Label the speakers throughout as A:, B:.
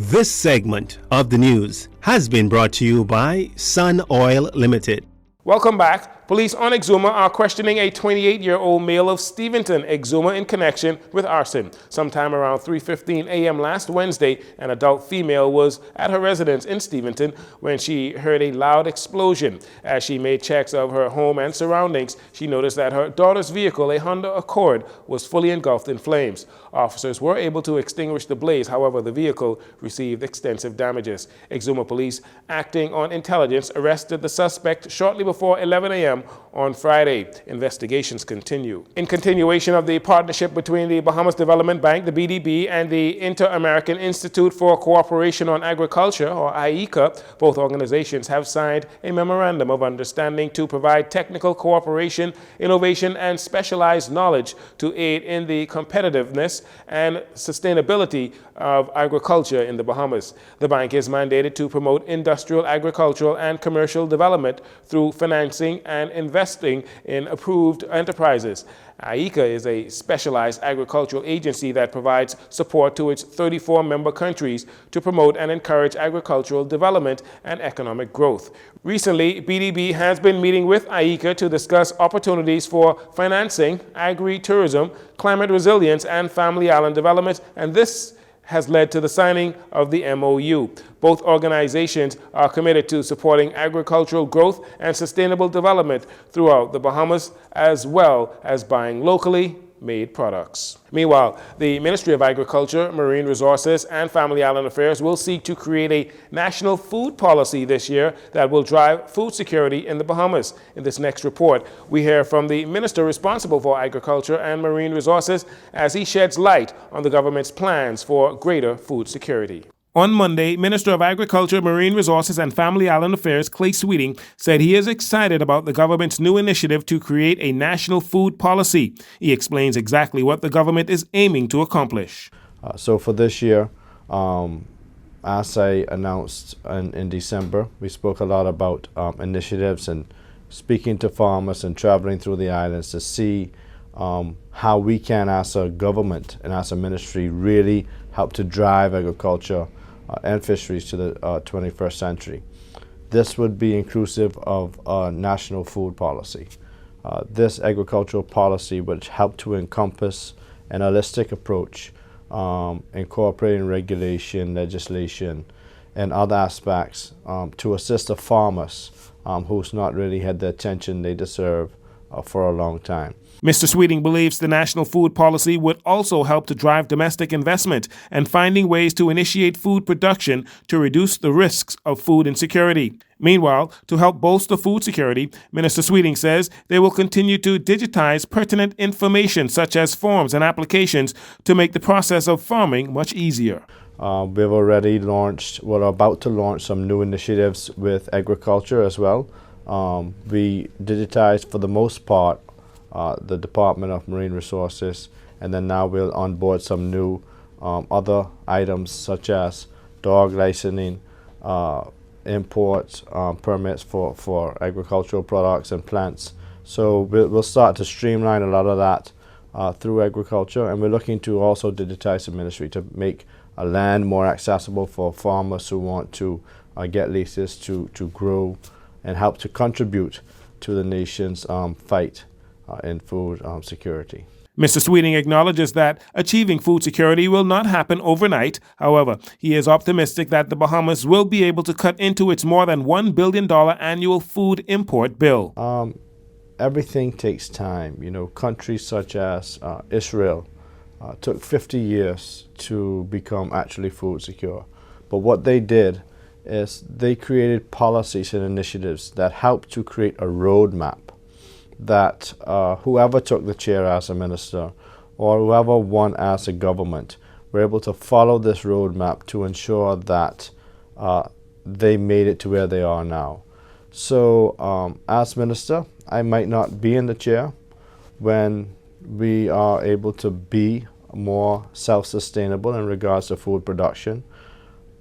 A: This segment of the news has been brought to you by Sun Oil Limited.
B: Welcome back. Police on Exuma are questioning a 28-year-old male of Steventon, Exuma, in connection with arson. Sometime around 3:15 a.m. last Wednesday, an adult female was at her residence in Steventon when she heard a loud explosion. As she made checks of her home and surroundings, she noticed that her daughter's vehicle, a Honda Accord, was fully engulfed in flames. Officers were able to extinguish the blaze. However, the vehicle received extensive damages. Exuma police, acting on intelligence, arrested the suspect shortly before 11 a.m. on Friday. Investigations continue. In continuation of the partnership between the Bahamas Development Bank, the BDB, and the Inter-American Institute for Cooperation on Agriculture, or IECA, both organizations have signed a memorandum of understanding to provide technical cooperation, innovation, and specialized knowledge to aid in the competitiveness and sustainability of agriculture in the Bahamas. The bank is mandated to promote industrial, agricultural, and commercial development through financing and investing in approved enterprises. IECA is a specialized agricultural agency that provides support to its 34 member countries to promote and encourage agricultural development and economic growth. Recently, BDB has been meeting with IECA to discuss opportunities for financing, agri-tourism, climate resilience, and family island development, and this has led to the signing of the MOU. Both organizations are committed to supporting agricultural growth and sustainable development throughout the Bahamas, as well as buying locally made products. Meanwhile, the Ministry of Agriculture, Marine Resources, and Family Island Affairs will seek to create a national food policy this year that will drive food security in the Bahamas. In this next report, we hear from the minister responsible for agriculture and marine resources as he sheds light on the government's plans for greater food security. On Monday, Minister of Agriculture, Marine Resources, and Family Island Affairs, Clay Sweeting, said he is excited about the government's new initiative to create a national food policy. He explains exactly what the government is aiming to accomplish.
C: So for this year, as I announced in December, we spoke a lot about initiatives and speaking to farmers and traveling through the islands to see how we can, as a government and as a ministry, really help to drive agriculture and fisheries to the 21st century. This would be inclusive of a national food policy. This agricultural policy would help to encompass an holistic approach, incorporating regulation, legislation, and other aspects to assist the farmers who's not really had the attention they deserve for a long time.
B: Mr. Sweeting believes the national food policy would also help to drive domestic investment and finding ways to initiate food production to reduce the risks of food insecurity. Meanwhile, to help bolster food security, Minister Sweeting says they will continue to digitize pertinent information such as forms and applications to make the process of farming much easier.
C: We've already launched, we're about to launch some new initiatives with agriculture as well. We digitized, for the most part, the Department of Marine Resources, and then now we'll onboard some new other items such as dog licensing, imports, permits for agricultural products and plants. So we'll start to streamline a lot of that through agriculture, and we're looking to also digitize the ministry to make land more accessible for farmers who want to get leases to grow and help to contribute to the nation's fight in food security.
B: Mr. Sweeting acknowledges that achieving food security will not happen overnight. However, he is optimistic that the Bahamas will be able to cut into its more than $1 billion annual food import bill.
C: Everything takes time. You know, countries such as Israel took 50 years to become actually food secure. But what they did is they created policies and initiatives that helped to create a roadmap that whoever took the chair as a minister or whoever won as a government were able to follow this roadmap to ensure that they made it to where they are now. So as minister, I might not be in the chair when we are able to be more self-sustainable in regards to food production,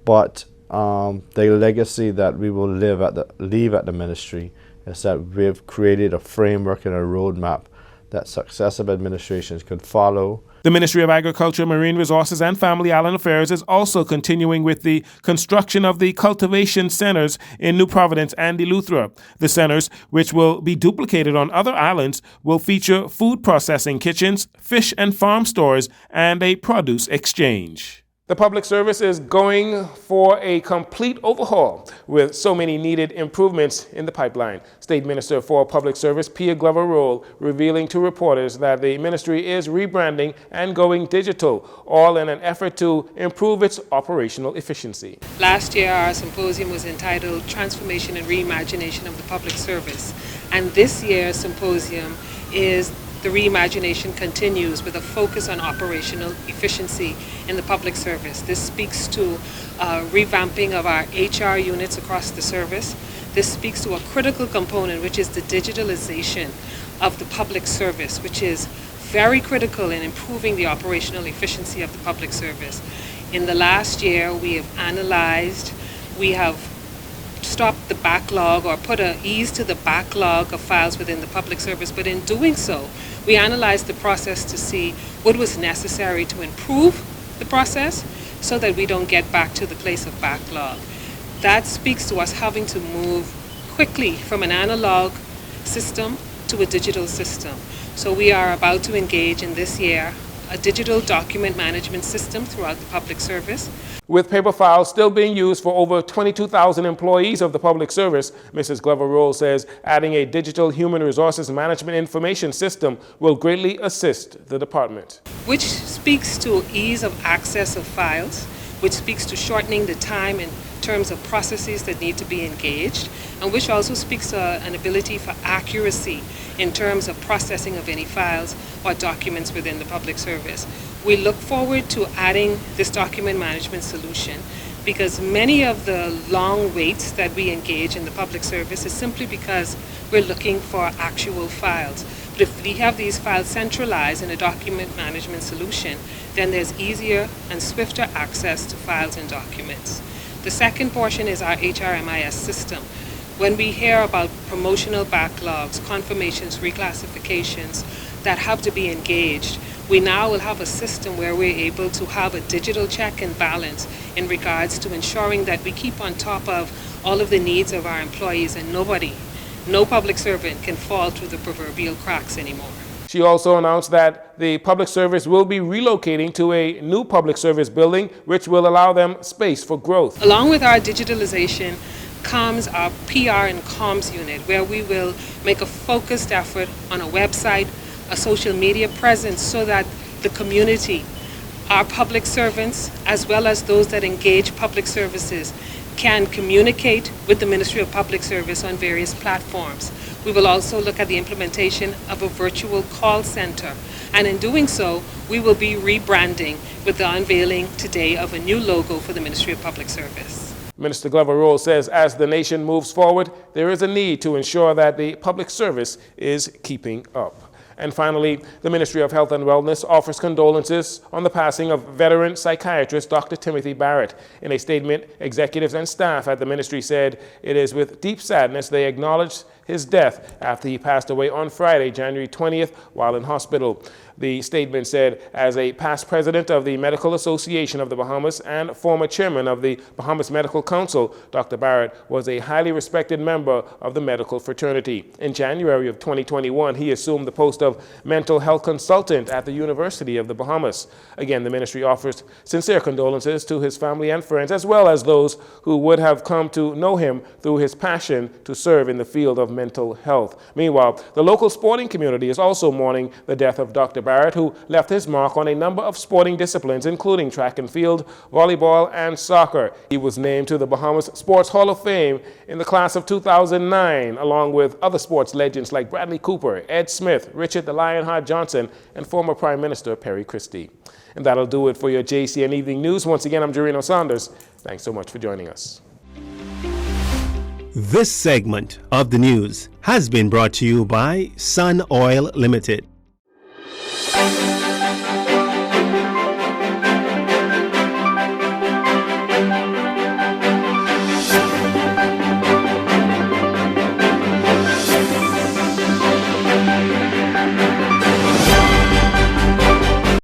C: but the legacy that we will leave at the ministry is that we've created a framework and a roadmap that successive administrations could follow
B: The Ministry of Agriculture, Marine Resources and Family Island Affairs is also continuing with the construction of the cultivation centers in New Providence and Eleuthera. The centers, which will be duplicated on other islands, will feature food processing kitchens, fish and farm stores, and a produce exchange. The public service is going for a complete overhaul with so many needed improvements in the pipeline. State Minister for Public Service Pierre Glover Roll revealing to reporters that the ministry is rebranding and going digital, all in an effort to improve its operational efficiency.
D: Last year our symposium was entitled Transformation and Reimagination of the Public Service, and this year's symposium is The Reimagination Continues, with a focus on operational efficiency in the public service. This speaks to revamping of our HR units across the service. This speaks to a critical component, which is the digitalization of the public service, which is very critical in improving the operational efficiency of the public service. In the last year, we have analyzed, we have stopped the backlog or put an ease to the backlog of files within the public service, but in doing so, we analyzed the process to see what was necessary to improve the process so that we don't get back to the place of backlog. That speaks to us having to move quickly from an analog system to a digital system. So we are about to engage in this year a digital document management system throughout the public service.
B: With paper files still being used for over 22,000 employees of the public service, Mrs. Glover Roll says adding a digital human resources management information system will greatly assist the department.
D: Which speaks to ease of access of files, which speaks to shortening the time in terms of processes that need to be engaged, and which also speaks to an ability for accuracy in terms of processing of any files or documents within the public service. We look forward to adding this document management solution because many of the long waits that we engage in the public service is simply because we're looking for actual files. But if we have these files centralized in a document management solution, then there's easier and swifter access to files and documents. The second portion is our HRMIS system. When we hear about promotional backlogs, confirmations, reclassifications that have to be engaged, we now will have a system where we're able to have a digital check and balance in regards to ensuring that we keep on top of all of the needs of our employees, and no public servant can fall through the proverbial cracks anymore.
B: She also announced that the public service will be relocating to a new public service building, which will allow them space for growth.
D: Along with our digitalization comes our PR and comms unit, where we will make a focused effort on a website, a social media presence, so that the community, our public servants, as well as those that engage public services, can communicate with the Ministry of Public Service on various platforms. We will also look at the implementation of a virtual call center, and in doing so, we will be rebranding with the unveiling today of a new logo for the Ministry of Public Service.
B: Minister Glover Roll says as the nation moves forward, there is a need to ensure that the public service is keeping up. And finally, the Ministry of Health and Wellness offers condolences on the passing of veteran psychiatrist Dr. Timothy Barrett. In a statement, executives and staff at the ministry said it is with deep sadness they acknowledge his death after he passed away on Friday, January 20th, while in hospital. The statement said, as a past president of the Medical Association of the Bahamas and former chairman of the Bahamas Medical Council, Dr. Barrett was a highly respected member of the medical fraternity. In January of 2021, he assumed the post of mental health consultant at the University of the Bahamas. Again, the ministry offers sincere condolences to his family and friends, as well as those who would have come to know him through his passion to serve in the field of mental health. Meanwhile, the local sporting community is also mourning the death of Dr. Barrett, who left his mark on a number of sporting disciplines, including track and field, volleyball, and soccer. He was named to the Bahamas Sports Hall of Fame in the class of 2009, along with other sports legends like Bradley Cooper, Ed Smith, Richard the Lionheart Johnson, and former Prime Minister Perry Christie. And that'll do it for your Jcn Evening News. Once again, I'm Jcn Saunders. Thanks so much for joining us.
A: This segment of the news has been brought to you by Sun Oil Limited.